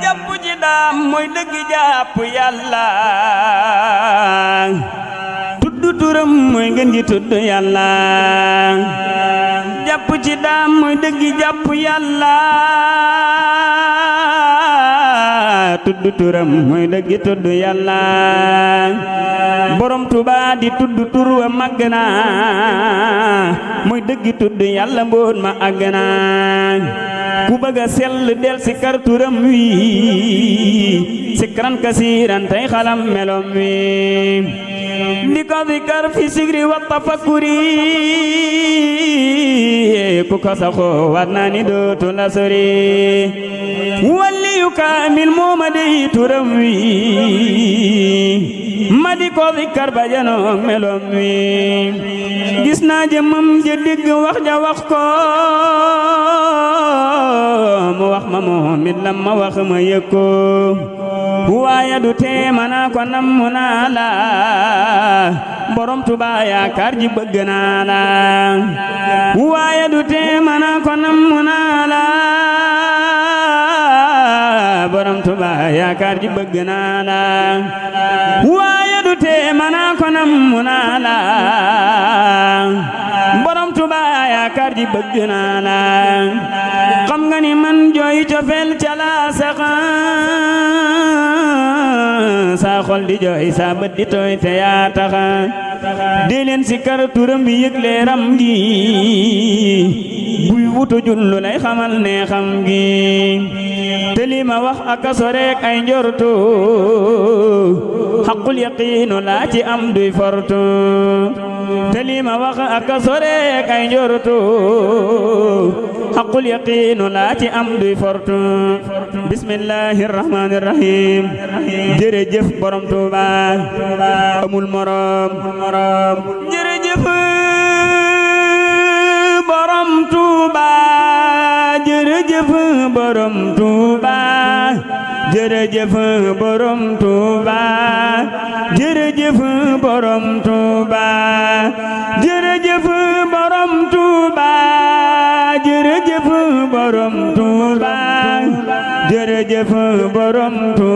jàpp ci daam mooy dëgg jàpp yàlla tudd turam mooy ngeen gi tudd yàlla jàpp ci daam mooy dëgg jàpp yàlla tudd turam mooy dëgg tudd yàlla borom Tuuba di tudd tur wa màgg na mooy dëgg tudd yàlla mboon ma àgg na ku bëgg a sell del si kar turam wi sikran kasiiran tey xalam melom wi di ko zikar fi sigri wa tafakkuri ku ko saxoo war naa ni dootu la sori waliyu kaamil mooma dey turam wi ma di ko zikar ba janoog melom wi gis naa jëmam ja dégg wax ja wax ko mu wax ma moom it lam ma wax ma yëg ko waaye du tee mana ko nammu naa la borom Tuuba yaakaar ji bëgg naa la waaye du tee mana ko nammu naa la borom Tuuba yaakaar ji bëgg naa la waaye du tee mana ko nammu naa la borom Tuuba yaakaar ji bëgg naa la xam nga ni man jooy cofeel ca la sax saa xol di jooy saa bët di tooy te yaa taxa di leen si kar turam bi yëg leeram gi buy wutu jullu lay xamal ne xam gi te li ma wax aka soreek ay njortu xaqul yaqiinu laa ci am duy fortu te li ma wax aka soreek ay njortu xaqul yaqiinu laa ci am duy fortu bismillahir rahmanir rahim jërëjëf borom Tuuba amul morom jërëjëf borom Tuuba jërëjëf borom Tuuba jërëjëf borom Tuuba jërëjëf borom Tuuba jërëjëf borom Tuuba jërëjëf borom Tuuba jërëjëf borom Tuuba